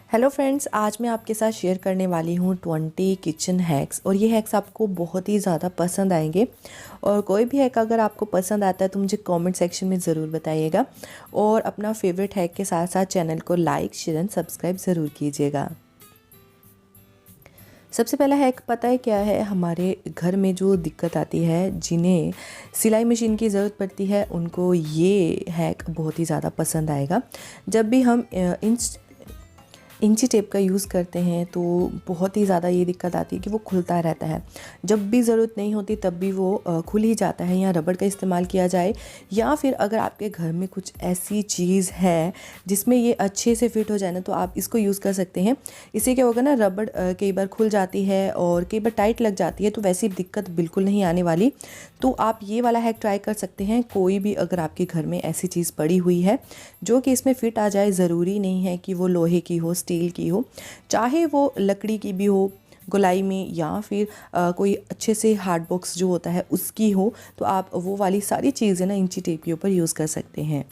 Hello friends, आज मैं आपके साथ शेयर करने वाली हूँ 20 किचन हैक्स। और ये हैक्स आपको बहुत ही ज़्यादा पसंद आएंगे। और कोई भी हैक अगर आपको पसंद आता है तो मुझे कमेंट सेक्शन में ज़रूर बताइएगा। और अपना फेवरेट हैक के साथ साथ चैनल को लाइक शेयर एंड सब्सक्राइब ज़रूर कीजिएगा। सबसे पहला हैक पता है क्या है? हमारे घर में जो दिक्कत आती है, जिन्हें सिलाई मशीन की ज़रूरत पड़ती है, उनको ये हैक बहुत ही ज़्यादा पसंद आएगा। जब भी हम इंची टेप का यूज़ करते हैं तो बहुत ही ज़्यादा ये दिक्कत आती है कि वो खुलता रहता है। जब भी ज़रूरत नहीं होती तब भी वो खुल ही जाता है। या रबड़ का इस्तेमाल किया जाए, या फिर अगर आपके घर में कुछ ऐसी चीज़ है जिसमें ये अच्छे से फिट हो जाए ना, तो आप इसको यूज़ कर सकते हैं। इससे क्या होगा ना, रबड़ कई बार खुल जाती है और कई बार टाइट लग जाती है, तो वैसी दिक्कत बिल्कुल नहीं आने वाली। तो आप ये वाला हैक ट्राई कर सकते हैं। कोई भी अगर आपके घर में ऐसी चीज़ पड़ी हुई है जो कि इसमें फ़िट आ जाए, ज़रूरी नहीं है कि वो लोहे की हो, स्टील की हो, चाहे वो लकड़ी की भी हो गोलाई में, या फिर कोई अच्छे से हार्ड बॉक्स जो होता है उसकी हो, तो आप वो वाली सारी चीज़ें ना इंची टेप के ऊपर यूज़ कर सकते हैं।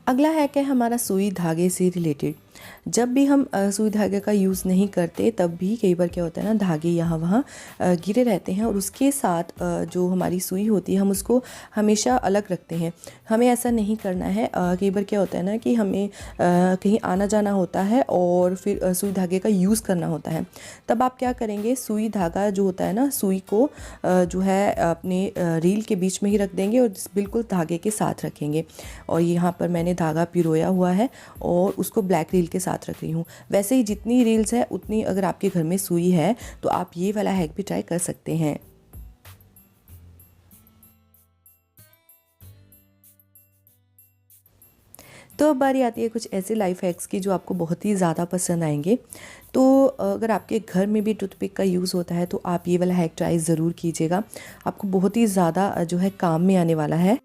अगला हैक है हमारा सुई धागे से रिलेटेड। जब भी हम सुई धागे का यूज़ नहीं करते, तब भी कई बार क्या होता है ना, धागे यहाँ वहाँ गिरे रहते हैं और उसके साथ जो हमारी सुई होती है, हम उसको हमेशा अलग रखते हैं। हमें ऐसा नहीं करना है। कई बार क्या होता है ना कि हमें कहीं आना जाना होता है और फिर सुई धागे का यूज़ करना होता है। तब आप क्या करेंगे, सुई धागा जो होता है ना, सुई को जो है अपने रील के बीच में ही रख देंगे और बिल्कुल धागे के साथ रखेंगे। और यहाँ पर मैंने धागा पिरोया हुआ है और उसको ब्लैक रील के साथ रख रही हूँ। वैसे ही जितनी रील्स है उतनी अगर आपके घर में सुई है तो आप ये वाला हैक भी ट्राई कर सकते हैं। तो अब बारी आती है कुछ ऐसे लाइफ हैक्स की जो आपको बहुत ही ज़्यादा पसंद आएंगे। तो अगर आपके घर में भी टूथपिक का यूज़ होता है तो आप ये वाला हैक ट्राई ज़रूर कीजिएगा। आपको बहुत ही ज़्यादा जो है काम में आने वाला है।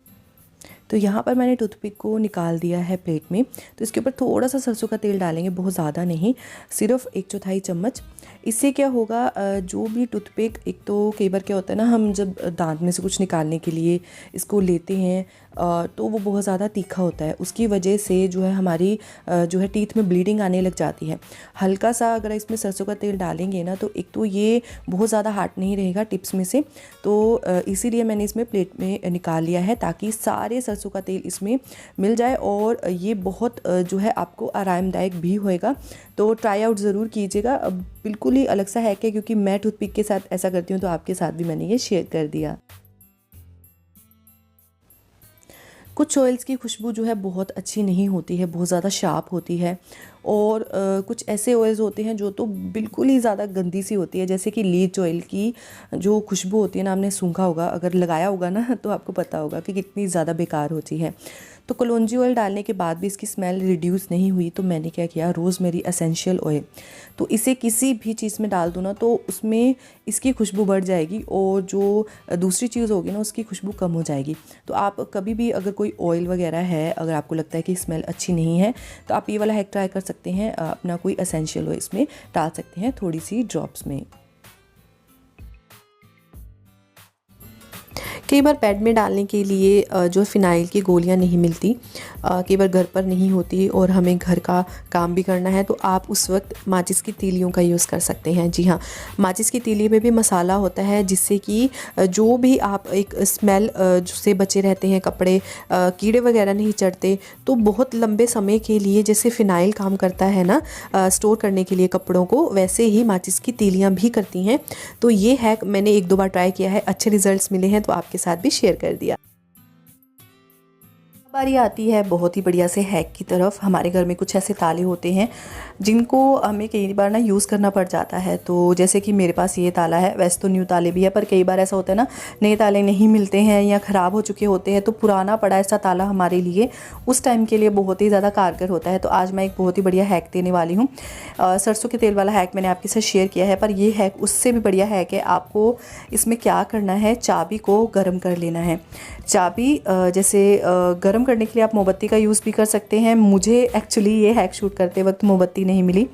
तो यहाँ पर मैंने टूथपिक को निकाल दिया है प्लेट में। तो इसके ऊपर थोड़ा सा सरसों का तेल डालेंगे, बहुत ज़्यादा नहीं, सिर्फ 1/4 चम्मच। इससे क्या होगा, जो भी टूथपिक, एक तो कई बार क्या होता है ना, हम जब दांत में से कुछ निकालने के लिए इसको लेते हैं तो वो बहुत ज़्यादा तीखा होता है। उसकी वजह से जो है हमारी जो है टीथ में ब्लीडिंग आने लग जाती है। हल्का सा अगर इसमें सरसों का तेल डालेंगे ना, तो एक तो ये बहुत ज़्यादा हार्ड नहीं रहेगा टिप्स में से। तो इसीलिए मैंने इसमें प्लेट में निकाल लिया है, ताकि सारे सरसों का तेल इसमें मिल जाए और ये बहुत जो है आपको आरामदायक भी होएगा। तो ट्राई आउट ज़रूर कीजिएगा। अब बिल्कुल ही अलग सा हैक है, क्योंकि मैं टूथपिक के साथ ऐसा करती हूँ, तो आपके साथ भी मैंने ये शेयर कर दिया। कुछ ऑयल्स की खुशबू जो है बहुत अच्छी नहीं होती है, बहुत ज़्यादा शार्प होती है। और कुछ ऐसे ऑयल्स होते हैं जो तो बिल्कुल ही ज़्यादा गंदी सी होती है, जैसे कि लीच ऑयल की जो खुशबू होती है ना, आपने सूंघा होगा, अगर लगाया होगा ना तो आपको पता होगा कि कितनी ज़्यादा बेकार होती है। तो कलौंजी ऑयल डालने के बाद भी इसकी स्मेल रिड्यूस नहीं हुई, तो मैंने क्या किया, रोज़मेरी एसेंशियल ऑयल, तो इसे किसी भी चीज़ में डाल दो ना, तो उसमें इसकी खुशबू बढ़ जाएगी और जो दूसरी चीज़ होगी ना, उसकी खुशबू कम हो जाएगी। तो आप कभी भी अगर कोई ऑयल वगैरह है, अगर आपको लगता है कि स्मेल अच्छी नहीं है, तो आप ये वाला हैक ट्राई कर सकते हैं। अपना कोई एसेंशियल ऑयल इसमें डाल सकते हैं, थोड़ी सी ड्रॉप्स में। कई बार बेड में डालने के लिए जो फ़िनाइल की गोलियां नहीं मिलती, कई बार घर पर नहीं होती और हमें घर का काम भी करना है, तो आप उस वक्त माचिस की तीलियों का यूज़ कर सकते हैं। जी हाँ, माचिस की तीली में भी मसाला होता है, जिससे कि जो भी आप एक स्मेल से बचे रहते हैं, कपड़े कीड़े वगैरह नहीं चढ़ते। तो बहुत लंबे समय के लिए जैसे फ़िनाइल काम करता है ना स्टोर करने के लिए कपड़ों को, वैसे ही माचिस की तीलियाँ भी करती हैं। तो ये हैक मैंने 1-2 बार ट्राई किया है, अच्छे रिजल्ट्स मिले हैं, तो आपके साथ भी शेयर कर दिया। बारी आती है बहुत ही बढ़िया से हैक की तरफ। हमारे घर में कुछ ऐसे ताले होते हैं जिनको हमें कई बार ना यूज़ करना पड़ जाता है। तो जैसे कि मेरे पास ये ताला है, वैसे तो न्यू ताले भी है, पर कई बार ऐसा होता है ना, नए ताले नहीं मिलते हैं या ख़राब हो चुके होते हैं, तो पुराना पड़ा ऐसा ताला हमारे लिए उस टाइम के लिए बहुत ही ज़्यादा कारगर होता है। तो आज मैं एक बहुत ही बढ़िया हैक देने वाली हूँ। सरसों के तेल वाला हैक मैंने आपके साथ शेयर किया है, पर ये हैक उससे भी बढ़िया हैक है। आपको इसमें क्या करना है, चाबी को गर्म कर लेना है। चाबी जैसे गर्म गर्म करने के लिए आप मोमबत्ती का यूज़ भी कर सकते हैं। मुझे एक्चुअली ये हैक शूट करते वक्त मोमबत्ती नहीं मिली,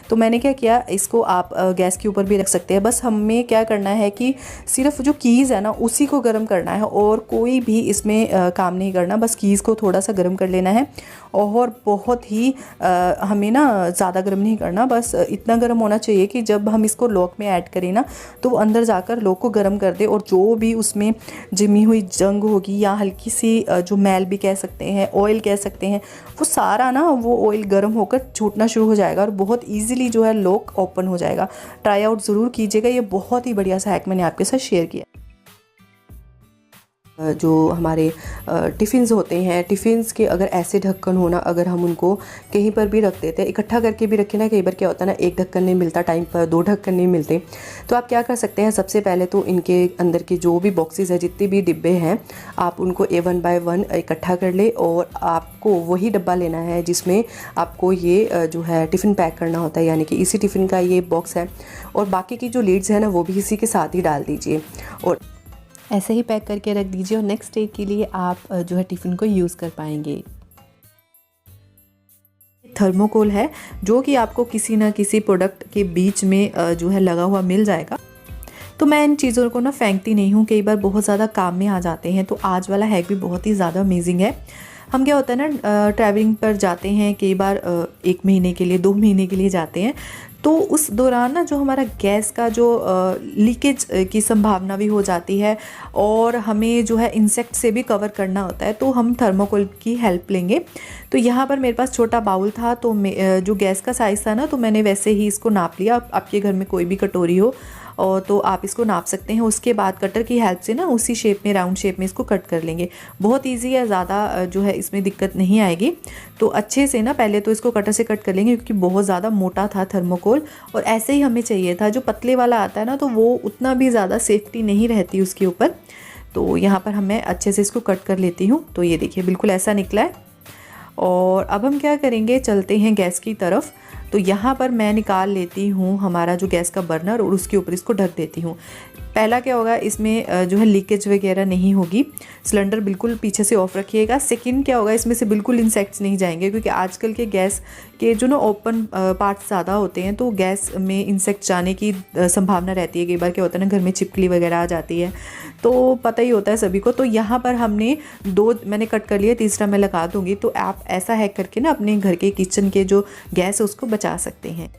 तो मैंने क्या किया, इसको आप गैस के ऊपर भी रख सकते हैं। बस हमें क्या करना है कि सिर्फ जो कीज़ है ना उसी को गर्म करना है और कोई भी इसमें काम नहीं करना। बस कीज़ को थोड़ा सा गर्म कर लेना है और बहुत ही हमें ना ज़्यादा गर्म नहीं करना, बस इतना गर्म होना चाहिए कि जब हम इसको लॉक में ऐड करें ना तो वो अंदर जाकर लॉक को गर्म कर दे, और जो भी उसमें जमी हुई जंग होगी या हल्की सी जो मैल भी कह सकते हैं, ऑयल कह सकते हैं, वो सारा ना वो ऑयल गर्म होकर छूटना शुरू हो जाएगा और बहुत ईजिली जो है लॉक ओपन हो जाएगा। ट्राई आउट ज़रूर कीजिएगा, ये बहुत ही बढ़िया सा हैक मैंने आपके साथ शेयर किया। जो हमारे टिफ़िन्स होते हैं, टिफ़िन्स के अगर ऐसे ढक्कन होना, अगर हम उनको कहीं पर भी रख देते हैं, इकट्ठा करके भी रखें ना, कई बार क्या होता है ना, एक ढक्कन नहीं मिलता टाइम पर, 2 ढक्कन नहीं मिलते, तो आप क्या कर सकते हैं, सबसे पहले तो इनके अंदर के जो भी बॉक्सेस है, जितने भी डिब्बे हैं, आप उनको 1 बाय 1 इकट्ठा कर ले और आपको वही डब्बा लेना है जिसमें आपको ये जो है टिफ़िन पैक करना होता है, यानी कि इसी टिफ़िन का ये बॉक्स है, और बाकी की जो लीड्स है ना वो भी इसी के साथ ही डाल दीजिए और ऐसे ही पैक करके रख दीजिए और नेक्स्ट डे के लिए आप जो है टिफ़िन को यूज़ कर पाएंगे। थर्मोकोल है जो कि आपको किसी ना किसी प्रोडक्ट के बीच में जो है लगा हुआ मिल जाएगा। तो मैं इन चीज़ों को ना फेंकती नहीं हूँ, कई बार बहुत ज़्यादा काम में आ जाते हैं। तो आज वाला हैक भी बहुत ही ज़्यादा अमेजिंग है। हम क्या होता है ना, ट्रैवलिंग पर जाते हैं, कई बार 1 महीने के लिए, 2 महीने के लिए जाते हैं, तो उस दौरान ना जो हमारा गैस का जो लीकेज की संभावना भी हो जाती है और हमें जो है इंसेक्ट से भी कवर करना होता है, तो हम थर्मोकोल की हेल्प लेंगे। तो यहाँ पर मेरे पास छोटा बाउल था, तो जो गैस का साइज़ था ना, तो मैंने वैसे ही इसको नाप लिया। आपके घर में कोई भी कटोरी हो और तो आप इसको नाप सकते हैं। उसके बाद कटर की हेल्प से ना उसी शेप में, राउंड शेप में इसको कट कर लेंगे। बहुत ईजी है, ज़्यादा जो है इसमें दिक्कत नहीं आएगी। तो अच्छे से ना पहले तो इसको कटर से कट कर लेंगे, क्योंकि बहुत ज़्यादा मोटा था थर्मोकोल और ऐसे ही हमें चाहिए था। जो पतले वाला आता है ना, तो वो उतना भी ज़्यादा सेफ्टी नहीं रहती उसके ऊपर। तो यहाँ पर मैं अच्छे से इसको कट कर लेती हूँ। तो ये देखिए बिल्कुल ऐसा निकला है। और अब हम क्या करेंगे, चलते हैं गैस की तरफ। तो यहाँ पर मैं निकाल लेती हूँ हमारा जो गैस का बर्नर और उसके ऊपर इसको ढक देती हूँ। पहला क्या होगा, इसमें जो है लीकेज वगैरह नहीं होगी। सिलेंडर बिल्कुल पीछे से ऑफ रखिएगा। सेकंड क्या होगा, इसमें से बिल्कुल इंसेक्ट्स नहीं जाएंगे, क्योंकि आजकल के गैस के जो ना ओपन पार्ट्स ज़्यादा होते हैं, तो गैस में इंसेक्ट जाने की संभावना रहती है। कई बार क्या होता है ना, घर में छिपकली वगैरह आ जाती है, तो पता ही होता है सभी को। तो यहाँ पर हमने 2 मैंने कट कर लिए, तीसरा मैं लगा दूँगी। तो आप ऐसा हैक करके ना अपने घर के किचन के जो गैस है उसको बचा सकते हैं।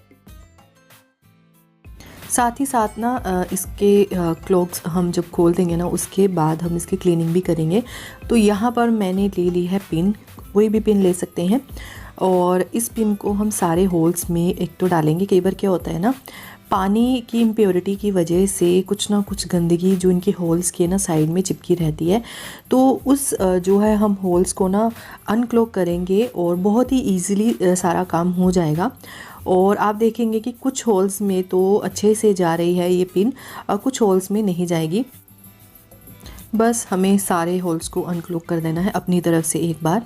साथ ही साथ ना इसके क्लॉक्स हम जब खोल देंगे ना, उसके बाद हम इसकी क्लीनिंग भी करेंगे। तो यहाँ पर मैंने ले ली है पिन, कोई भी पिन ले सकते हैं, और इस पिन को हम सारे होल्स में एक तो डालेंगे। कई बार क्या होता है ना, पानी की इम्प्योरिटी की वजह से कुछ ना कुछ गंदगी जो इनके होल्स के ना साइड में चिपकी रहती है, तो उस जो है हम होल्स को ना अनक्लॉग करेंगे और बहुत ही ईज़िली सारा काम हो जाएगा। और आप देखेंगे कि कुछ होल्स में तो अच्छे से जा रही है ये पिन, और कुछ होल्स में नहीं जाएगी। बस हमें सारे होल्स को अनक्लॉग कर देना है अपनी तरफ से एक बार।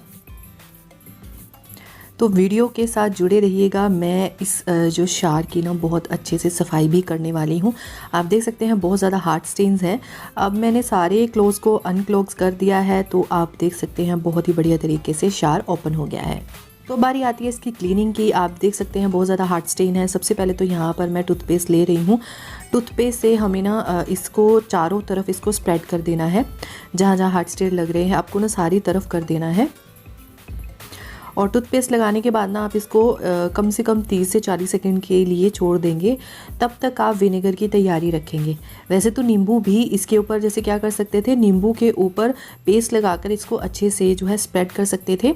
तो वीडियो के साथ जुड़े रहिएगा। मैं इस जो शार की ना बहुत अच्छे से सफाई भी करने वाली हूँ। आप देख सकते हैं बहुत ज़्यादा हार्ड स्टेन्स हैं। अब मैंने सारे क्लोज को अनक्लोज कर दिया है, तो आप देख सकते हैं बहुत ही बढ़िया तरीके से शार ओपन हो गया है। तो बारी आती है इसकी क्लीनिंग की। आप देख सकते हैं बहुत ज़्यादा हार्ड स्टेन है। सबसे पहले तो यहाँ पर मैं टूथपेस्ट ले रही हूँ। टूथपेस्ट से हमें ना इसको चारों तरफ इसको स्प्रेड कर देना है। जहाँ जहाँ हार्ड स्टेन लग रहे हैं आपको ना सारी तरफ कर देना है। और टूथपेस्ट लगाने के बाद ना आप इसको कम से कम 30 से 40 सेकंड के लिए छोड़ देंगे। तब तक आप विनेगर की तैयारी रखेंगे। वैसे तो नींबू भी इसके ऊपर जैसे क्या कर सकते थे, नींबू के ऊपर पेस्ट लगाकर इसको अच्छे से जो है स्प्रेड कर सकते थे।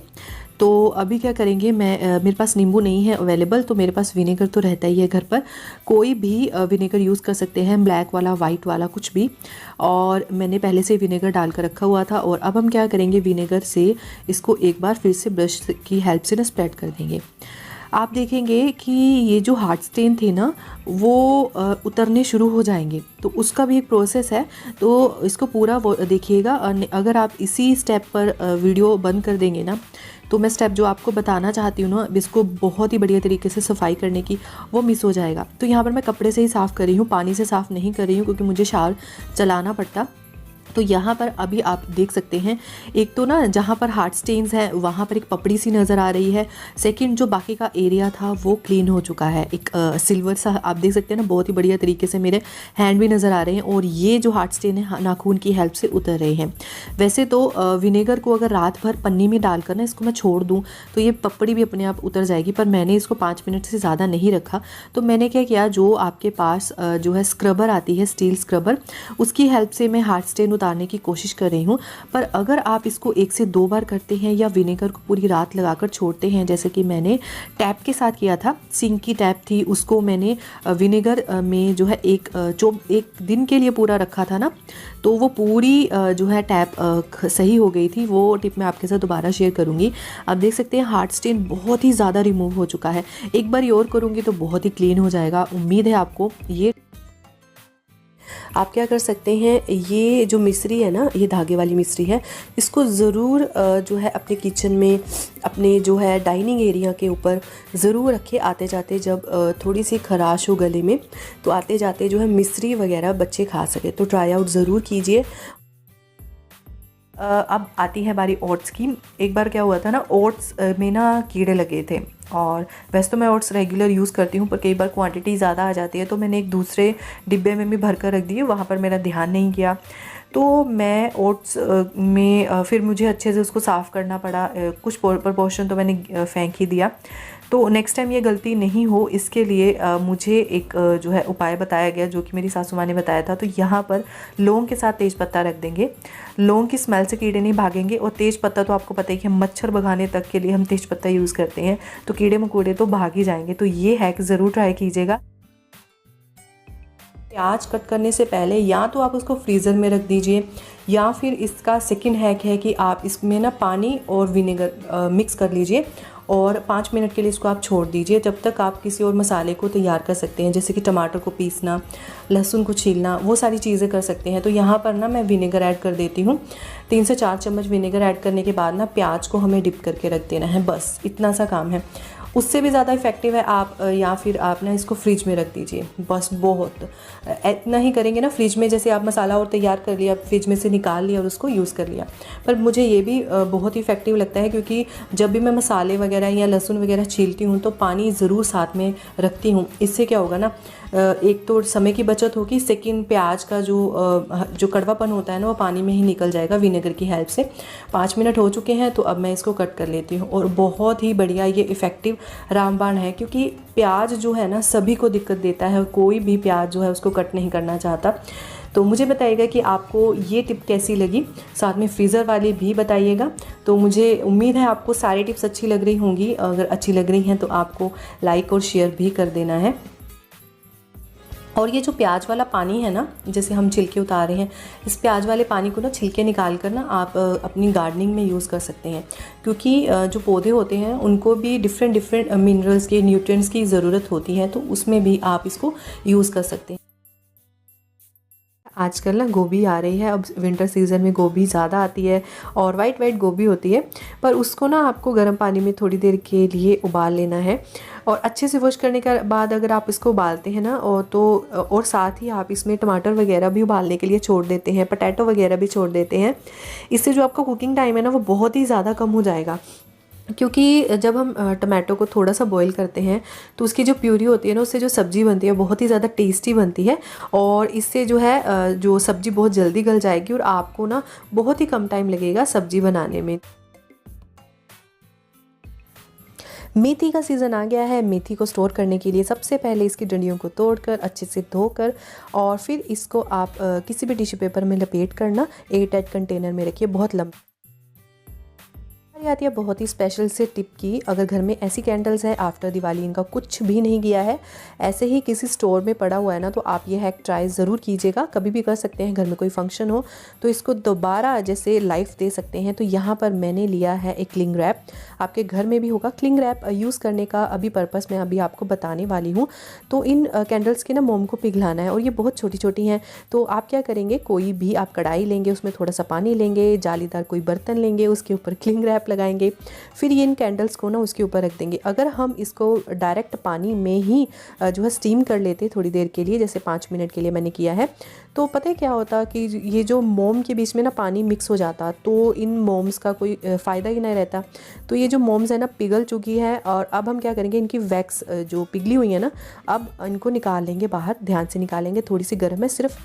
तो अभी क्या करेंगे, मेरे पास नींबू नहीं है अवेलेबल, तो मेरे पास विनेगर तो रहता ही है घर पर। कोई भी विनेगर यूज़ कर सकते हैं, ब्लैक वाला, वाइट वाला, कुछ भी। और मैंने पहले से विनेगर डाल कर रखा हुआ था। और अब हम क्या करेंगे, विनेगर से इसको एक बार फिर से ब्रश की हेल्प से ना स्प्रेड कर देंगे। आप देखेंगे कि ये जो हार्ड स्टेन थे ना वो उतरने शुरू हो जाएंगे। तो उसका भी एक प्रोसेस है, तो इसको पूरा देखिएगा। अगर आप इसी स्टेप पर वीडियो बंद कर देंगे ना, तो मैं स्टेप जो आपको बताना चाहती हूँ ना, इसको बहुत ही बढ़िया तरीके से सफाई करने की, वो मिस हो जाएगा। तो यहाँ पर मैं कपड़े से ही साफ़ कर रही हूँ, पानी से साफ़ नहीं कर रही हूँ, क्योंकि मुझे शावर चलाना पड़ता। तो यहाँ पर अभी आप देख सकते हैं, एक तो ना जहाँ पर हार्ट स्टेन्स है वहाँ पर एक पपड़ी सी नज़र आ रही है। सेकंड जो बाकी का एरिया था वो क्लीन हो चुका है। एक सिल्वर सा आप देख सकते हैं ना, बहुत ही बढ़िया तरीके से मेरे हैंड भी नज़र आ रहे हैं और ये जो हार्ट स्टेन है नाखून की हेल्प से उतर रहे हैं। वैसे तो विनेगर को अगर रात भर पन्नी में डालकर ना इसको मैं छोड़ दूँ तो ये पपड़ी भी अपने आप उतर जाएगी, पर मैंने इसको 5 मिनट से ज़्यादा नहीं रखा। तो मैंने क्या किया, जो आपके पास जो है स्क्रबर आती है, स्टील स्क्रबर, उसकी हेल्प से मैं हार्ट स्टेन उतारने की कोशिश कर रही हूँ। पर अगर आप इसको 1 से 2 बार करते हैं या विनेगर को पूरी रात लगाकर छोड़ते हैं, जैसे कि मैंने टैप के साथ किया था, सिंक की टैप थी उसको मैंने विनेगर में जो है एक दिन के लिए पूरा रखा था ना, तो वो पूरी जो है टैप सही हो गई थी। वो टिप मैं आपके साथ दोबारा शेयर करूँगी। आप देख सकते हैं हार्ट स्टेन बहुत ही ज़्यादा रिमूव हो चुका है। एक बार और करूँगी तो बहुत ही क्लीन हो जाएगा। उम्मीद है आपको ये। आप क्या कर सकते हैं, ये जो मिश्री है ना, ये धागे वाली मिश्री है, इसको ज़रूर जो है अपने किचन में, अपने जो है डाइनिंग एरिया के ऊपर ज़रूर रखें। आते जाते जब थोड़ी सी खराश हो गले में तो आते जाते जो है मिश्री वगैरह बच्चे खा सके, तो ट्राई आउट ज़रूर कीजिए। अब आती है बारी ओट्स की। एक बार क्या हुआ था ना, ओट्स में ना कीड़े लगे थे, और वैसे तो मैं ओट्स रेगुलर यूज़ करती हूँ, पर कई बार क्वांटिटी ज़्यादा आ जाती है तो मैंने एक दूसरे डिब्बे में भी भर कर रख दिए, वहाँ पर मेरा ध्यान नहीं किया। तो मैं ओट्स में फिर मुझे अच्छे से उसको साफ़ करना पड़ा। कुछ प्रपोर्शन तो मैंने फेंक ही दिया। तो नेक्स्ट टाइम ये गलती नहीं हो, इसके लिए मुझे एक जो है उपाय बताया गया, जो कि मेरी सासू माँ ने बताया था। तो यहाँ पर लौंग के साथ तेज़ पत्ता रख देंगे। लौंग की स्मेल से कीड़े नहीं भागेंगे, और तेज़ पत्ता तो आपको पता ही कि मच्छर भगाने तक के लिए हम तेज़ पत्ता यूज़ करते हैं, तो कीड़े मकोड़े तो भाग ही जाएंगे। तो ये हैक ज़रूर ट्राई कीजिएगा। प्याज कट करने से पहले या तो आप उसको फ्रीज़र में रख दीजिए, या फिर इसका सेकंड हैक है कि आप इसमें ना पानी और विनेगर मिक्स कर लीजिए और 5 मिनट के लिए इसको आप छोड़ दीजिए, जब तक आप किसी और मसाले को तैयार कर सकते हैं, जैसे कि टमाटर को पीसना, लहसुन को छीलना, वो सारी चीज़ें कर सकते हैं। तो यहाँ पर ना मैं विनेगर ऐड कर देती हूँ। 3 से 4 चम्मच विनेगर ऐड करने के बाद ना प्याज को हमें डिप करके रख देना है, बस इतना सा काम है। उससे भी ज़्यादा इफ़ेक्टिव है आप या फिर आप ना इसको फ्रिज में रख दीजिए, बस बहुत इतना ही करेंगे ना। फ्रिज में जैसे आप मसाला और तैयार कर लिया, फ्रिज में से निकाल लिया और उसको यूज़ कर लिया। पर मुझे ये भी बहुत इफ़ेक्टिव लगता है, क्योंकि जब भी मैं मसाले वगैरह या लहसुन वगैरह छीलती हूँ तो पानी ज़रूर साथ में रखती हूँ। इससे क्या होगा ना, एक तो समय की बचत होगी, सेकंड प्याज का जो कड़वापन होता है ना वो पानी में ही निकल जाएगा विनेगर की हेल्प से। 5 मिनट हो चुके हैं, तो अब मैं इसको कट कर लेती हूँ। और बहुत ही बढ़िया ये इफ़ेक्टिव रामबाण है, क्योंकि प्याज जो है ना सभी को दिक्कत देता है, कोई भी प्याज जो है उसको कट नहीं करना चाहता। तो मुझे बताइएगा कि आपको ये टिप कैसी लगी, साथ में फ्रीज़र वाली भी बताइएगा। तो मुझे उम्मीद है आपको सारी टिप्स अच्छी लग रही होंगी। अगर अच्छी लग रही हैं तो आपको लाइक और शेयर भी कर देना है। और ये जो प्याज वाला पानी है ना, जैसे हम छिलके उतार रहे हैं, इस प्याज वाले पानी को ना छिलके निकाल कर ना आप अपनी गार्डनिंग में यूज़ कर सकते हैं, क्योंकि जो पौधे होते हैं उनको भी डिफरेंट मिनरल्स के, न्यूट्रिएंट्स की ज़रूरत होती है, तो उसमें भी आप इसको यूज़ कर सकते हैं। आजकल ना गोभी आ रही है, अब विंटर सीज़न में गोभी ज़्यादा आती है और वाइट गोभी होती है, पर उसको ना आपको गर्म पानी में थोड़ी देर के लिए उबाल लेना है। और अच्छे से वॉश करने के बाद अगर आप इसको उबालते हैं ना, और साथ ही आप इसमें टमाटर वगैरह भी उबालने के लिए छोड़ देते हैं, पोटैटो वगैरह भी छोड़ देते हैं, इससे जो आपका कुकिंग टाइम है ना वो बहुत ही ज़्यादा कम हो जाएगा। क्योंकि जब हम टमाटो को थोड़ा सा बॉईल करते हैं तो उसकी जो प्यूरी होती है ना, उससे जो सब्ज़ी बनती है बहुत ही ज़्यादा टेस्टी बनती है, और इससे जो है जो सब्ज़ी बहुत जल्दी गल जाएगी और आपको ना बहुत ही कम टाइम लगेगा सब्ज़ी बनाने में। मेथी का सीज़न आ गया है। मेथी को स्टोर करने के लिए सबसे पहले इसकी डंडियों को तोड़कर अच्छे से धोकर और फिर इसको आप किसी भी टिश्यू पेपर में लपेट करना एयर टाइट कंटेनर में रखिए। बहुत लंबा आती है बहुत ही स्पेशल से टिप की, अगर घर में ऐसी कैंडल्स है आफ्टर दिवाली इनका कुछ भी नहीं गया है, ऐसे ही किसी स्टोर में पड़ा हुआ है ना, तो आप ये हैक ट्राई ज़रूर कीजिएगा। कभी भी कर सकते हैं, घर में कोई फंक्शन हो तो इसको दोबारा जैसे लाइफ दे सकते हैं। तो यहाँ पर मैंने लिया है एक क्लिंग रैप, आपके घर में भी होगा। क्लिंग रैप यूज़ करने का अभी पर्पस मैं अभी आपको बताने वाली हूँ। तो इन कैंडल्स के ना मोम को पिघलाना है, और ये बहुत छोटी छोटी हैं। तो आप क्या करेंगे, कोई भी आप कढ़ाई लेंगे, उसमें थोड़ा सा पानी लेंगे, जालीदार कोई बर्तन लेंगे, उसके ऊपर क्लिंग रैप लगाएंगे, फिर ये इन कैंडल्स को ना उसके ऊपर रख देंगे। अगर हम इसको डायरेक्ट पानी में ही जो है स्टीम कर लेते थोड़ी देर के लिए, जैसे 5 मिनट के लिए मैंने किया है, तो पता है क्या होता कि ये जो मोम के बीच में ना पानी मिक्स हो जाता, तो इन मोम्स का कोई फ़ायदा ही नहीं रहता। तो ये जो मोम्स है ना पिघल चुकी है, और अब हम क्या करेंगे, इनकी वैक्स जो पिघली हुई है ना, अब इनको निकाल लेंगे बाहर, ध्यान से निकालेंगे। थोड़ी सी गर्म है, सिर्फ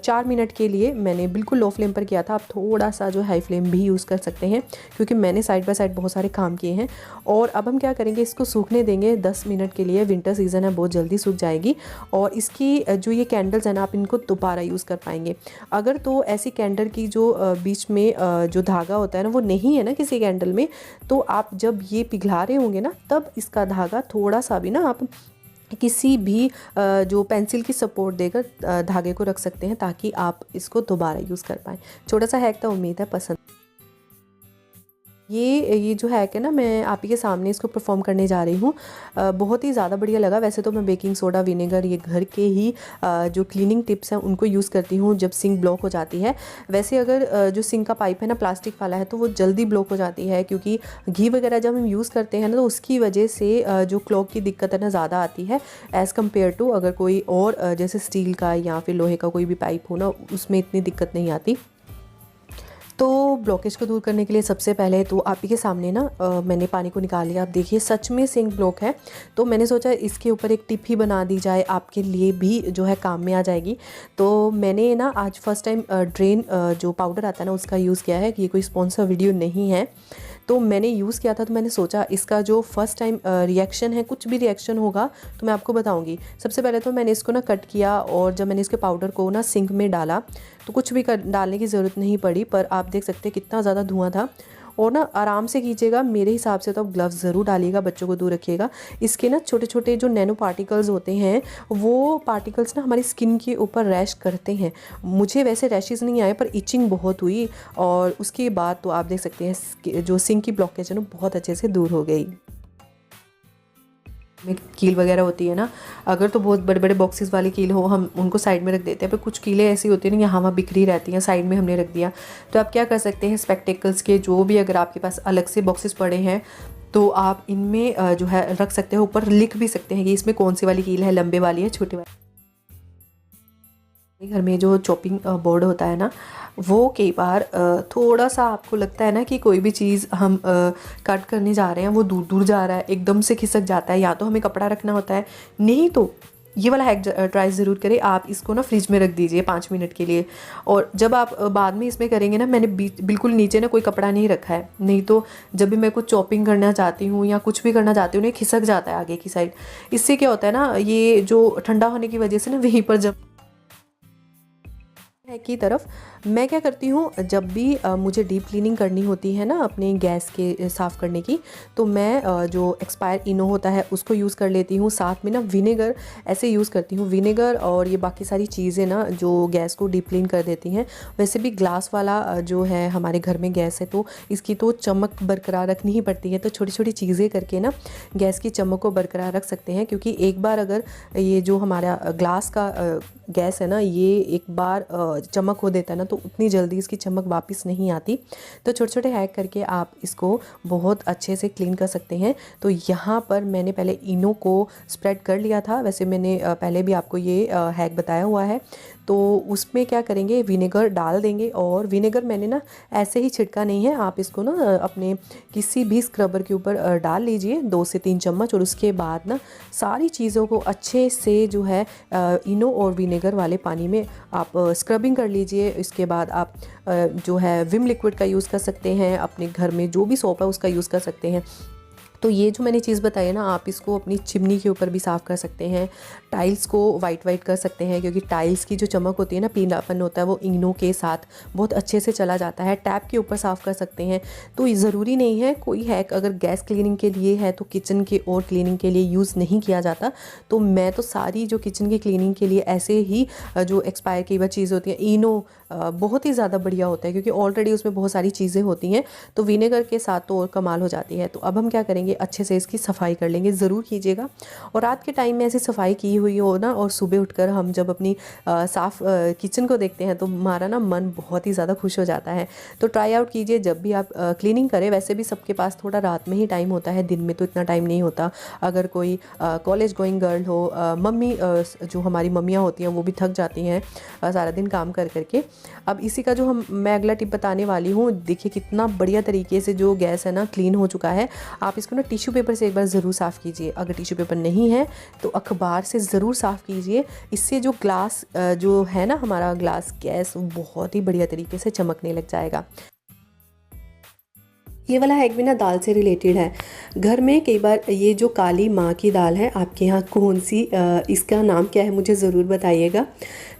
4 मिनट के लिए मैंने बिल्कुल लो फ्लेम पर किया था। आप थोड़ा सा जो हाई फ्लेम भी यूज़ कर सकते हैं, क्योंकि मैंने साइड बाय साइड बहुत सारे काम किए हैं। और अब हम क्या करेंगे, इसको सूखने देंगे 10 मिनट के लिए। विंटर सीज़न है, बहुत जल्दी सूख जाएगी। और इसकी जो ये कैंडल्स है ना, आप इनको दोबारा यूज़ कर पाएंगे। अगर तो ऐसी कैंडल की जो बीच में जो धागा होता है ना, वो नहीं है ना किसी कैंडल में, तो आप जब ये पिघला रहे होंगे ना, तब इसका धागा थोड़ा सा भी ना आप किसी भी जो पेंसिल की सपोर्ट देकर धागे को रख सकते हैं, ताकि आप इसको दोबारा यूज़ कर पाएँ। छोटा सा हैक था, उम्मीद है पसंद। ये जो हैक है ना, मैं आप ही के सामने इसको परफॉर्म करने जा रही हूँ। बहुत ही ज़्यादा बढ़िया लगा। वैसे तो मैं बेकिंग सोडा, विनेगर, ये घर के ही जो क्लीनिंग टिप्स हैं उनको यूज़ करती हूँ जब सिंक ब्लॉक हो जाती है। वैसे अगर जो सिंक का पाइप है ना प्लास्टिक वाला है, तो वो जल्दी ब्लॉक हो जाती है, क्योंकि घी वगैरह जब हम यूज़ करते हैं ना, तो उसकी वजह से जो क्लॉग की दिक्कत है ना ज़्यादा आती है, एज़ कम्पेयर टू अगर कोई और जैसे स्टील का या फिर लोहे का कोई भी पाइप हो ना, उसमें इतनी दिक्कत नहीं आती। तो ब्लॉकेज को दूर करने के लिए सबसे पहले तो आप ही के सामने ना मैंने पानी को निकाल लिया। आप देखिए सच में सिंक ब्लॉक है, तो मैंने सोचा इसके ऊपर एक टिप ही बना दी जाए, आपके लिए भी जो है काम में आ जाएगी। तो मैंने ना आज फर्स्ट टाइम ड्रेन जो पाउडर आता है ना, उसका यूज़ किया है। ये कोई स्पॉन्सर वीडियो नहीं है, तो मैंने यूज़ किया था। तो मैंने सोचा इसका जो फर्स्ट टाइम रिएक्शन है, कुछ भी रिएक्शन होगा तो मैं आपको बताऊंगी। सबसे पहले तो मैंने इसको ना कट किया, और जब मैंने इसके पाउडर को ना सिंक में डाला, तो कुछ भी डालने की ज़रूरत नहीं पड़ी, पर आप देख सकते हैं कितना ज़्यादा धुआं था। और ना आराम से कीजिएगा, मेरे हिसाब से तो आप ग्लव्स ज़रूर डालिएगा, बच्चों को दूर रखिएगा। इसके ना छोटे छोटे जो नैनो पार्टिकल्स होते हैं, वो पार्टिकल्स ना हमारी स्किन के ऊपर रैश करते हैं। मुझे वैसे रैशेस नहीं आए, पर इचिंग बहुत हुई, और उसके बाद तो आप देख सकते हैं जो सिंक की ब्लॉकेज है ना, बहुत अच्छे से दूर हो गई। में कील वगैरह होती है ना, अगर तो बहुत बड़े बड़े बॉक्सेस वाली कील हो, हम उनको साइड में रख देते हैं, पर कुछ कीलें ऐसी होती हैं ना, यहाँ वहाँ बिखरी रहती हैं, साइड में हमने रख दिया। तो आप क्या कर सकते हैं, स्पेक्टिकल्स के जो भी अगर आपके पास अलग से बॉक्सेस पड़े हैं, तो आप इनमें जो है रख सकते हैं। ऊपर लिख भी सकते हैं कि इसमें कौन सी वाली कील है, लंबे वाली है, छोटी वाली। घर में जो चॉपिंग बोर्ड होता है ना, वो कई बार थोड़ा सा आपको लगता है ना कि कोई भी चीज़ हम कट करने जा रहे हैं, वो दूर दूर जा रहा है, एकदम से खिसक जाता है, या तो हमें कपड़ा रखना होता है, नहीं तो ये वाला हैक ट्राई ज़रूर करें। आप इसको ना फ्रिज में रख दीजिए 5 मिनट के लिए, और जब आप बाद में इसमें करेंगे ना, मैंने बिल्कुल नीचे ना कोई कपड़ा नहीं रखा है, नहीं तो जब भी मैं कुछ चॉपिंग करना चाहती हूँ या कुछ भी करना चाहती हूँ, ये खिसक जाता है आगे की साइड। इससे क्या होता है ना, ये जो ठंडा होने की वजह से ना वहीं पर जब है की तरफ मैं क्या करती हूँ, जब भी मुझे डीप क्लीनिंग करनी होती है ना अपने गैस के साफ़ करने की, तो मैं जो एक्सपायर इनो होता है उसको यूज़ कर लेती हूँ। साथ में ना विनेगर ऐसे यूज़ करती हूँ, विनेगर और ये बाकी सारी चीज़ें ना जो गैस को डीप क्लीन कर देती हैं। वैसे भी ग्लास वाला जो है हमारे घर में गैस है, तो इसकी तो चमक बरकरार रखनी ही पड़ती है। तो छोटी छोटी चीज़ें करके ना गैस की चमक को बरकरार रख सकते हैं, क्योंकि एक बार अगर ये जो हमारा ग्लास का गैस है ना, ये एक बार चमक हो देता है ना, तो उतनी जल्दी इसकी चमक वापस नहीं आती। तो छोटे छोटे हैक करके आप इसको बहुत अच्छे से क्लीन कर सकते हैं। तो यहाँ पर मैंने पहले इनो को स्प्रेड कर लिया था, वैसे मैंने पहले भी आपको ये हैक बताया हुआ है। तो उसमें क्या करेंगे, विनेगर डाल देंगे, और विनेगर मैंने ना ऐसे ही छिड़का नहीं है, आप इसको ना अपने किसी भी स्क्रबर के ऊपर डाल लीजिए 2 से 3 चम्मच, और उसके बाद ना सारी चीज़ों को अच्छे से जो है इनो और विनेगर वाले पानी में आप स्क्रबिंग कर लीजिए। इसके बाद आप जो है विम लिक्विड का यूज़ कर सकते हैं, अपने घर में जो भी सोप है उसका यूज़ कर सकते हैं। तो ये जो मैंने चीज़ बताई है ना, आप इसको अपनी चिमनी के ऊपर भी साफ़ कर सकते हैं, टाइल्स को वाइट कर सकते हैं, क्योंकि टाइल्स की जो चमक होती है ना, पीलापन होता है, वो इनो के साथ बहुत अच्छे से चला जाता है। टैप के ऊपर साफ़ कर सकते हैं। तो ज़रूरी नहीं है कोई हैक अगर गैस क्लीनिंग के लिए है तो किचन के और क्लीनिंग के लिए यूज़ नहीं किया जाता। तो मैं तो सारी जो किचन की क्लीनिंग के लिए ऐसे ही जो एक्सपायर की वह चीज़ होती है, इनो बहुत ही ज़्यादा बढ़िया होता है, क्योंकि ऑलरेडी उसमें बहुत सारी चीज़ें होती हैं, तो विनेगर के साथ तो और कमाल हो जाती है। तो अब हम क्या करेंगे, अच्छे से इसकी सफाई कर लेंगे, ज़रूर कीजिएगा। और रात के टाइम में ऐसी सफाई की हुई हो ना, और सुबह उठकर हम जब अपनी साफ़ किचन को देखते हैं तो हमारा ना मन बहुत ही ज़्यादा खुश हो जाता है। तो ट्राई आउट कीजिए जब भी आप क्लीनिंग करें। वैसे भी सबके पास थोड़ा रात में ही टाइम होता है, दिन में तो इतना टाइम नहीं होता। अगर कोई कॉलेज गोइंग गर्ल हो, मम्मी जो हमारी मम्मियाँ होती हैं वो भी थक जाती हैं सारा दिन काम कर करके। अब इसी का जो मैं अगला टिप बताने वाली हूँ, देखिए कितना बढ़िया तरीके से जो गैस है ना क्लीन हो चुका है। आप इसको ना टिश्यू पेपर से एक बार ज़रूर साफ़ कीजिए। अगर टिश्यू पेपर नहीं है तो अखबार से ज़रूर साफ़ कीजिए। इससे जो ग्लास जो है ना हमारा ग्लास गैस, बहुत ही बढ़िया तरीके से चमकने लग जाएगा। ये वाला हैक भी ना दाल से रिलेटेड है। घर में कई बार ये जो काली माँ की दाल है, आपके यहाँ कौन सी इसका नाम क्या है मुझे ज़रूर बताइएगा।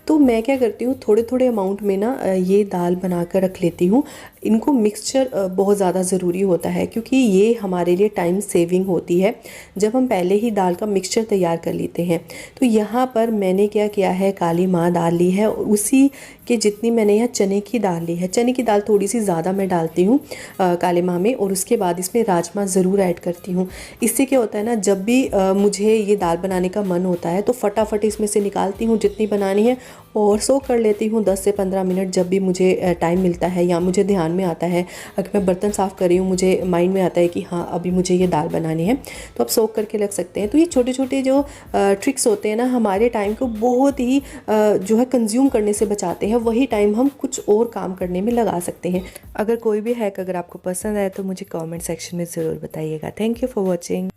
तो मैं क्या करती हूँ, थोड़े थोड़े अमाउंट में ना ये दाल बना कर रख लेती हूँ। इनको मिक्सचर बहुत ज़्यादा ज़रूरी होता है, क्योंकि ये हमारे लिए टाइम सेविंग होती है जब हम पहले ही दाल का मिक्सचर तैयार कर लेते हैं। तो यहाँ पर मैंने क्या किया है, काली माँ दाल ली है और उसी के जितनी मैंने यहाँ चने की दाल ली है। चने की दाल थोड़ी सी ज़्यादा मैं डालती हूँ काले माँ में, और उसके बाद इसमें राजमा ज़रूर ऐड करती हूँ। इससे क्या होता है ना, जब भी मुझे ये दाल बनाने का मन होता है तो फटाफट इसमें से निकालती हूँ जितनी बनानी है और सोक कर लेती हूँ 10 से 15 मिनट। जब भी मुझे टाइम मिलता है या मुझे ध्यान में आता है, अगर मैं बर्तन साफ़ कर रही हूँ, मुझे माइंड में आता है कि हाँ अभी मुझे ये दाल बनानी है, तो आप सोक करके रख सकते हैं। तो ये छोटे छोटे जो ट्रिक्स होते हैं ना, हमारे टाइम को बहुत ही जो है कंज्यूम करने से बचाते हैं। वही टाइम हम कुछ और काम करने में लगा सकते हैं। अगर कोई भी हैक अगर आपको पसंद आए तो मुझे कमेंट सेक्शन में ज़रूर बताइएगा। Thank you for watching.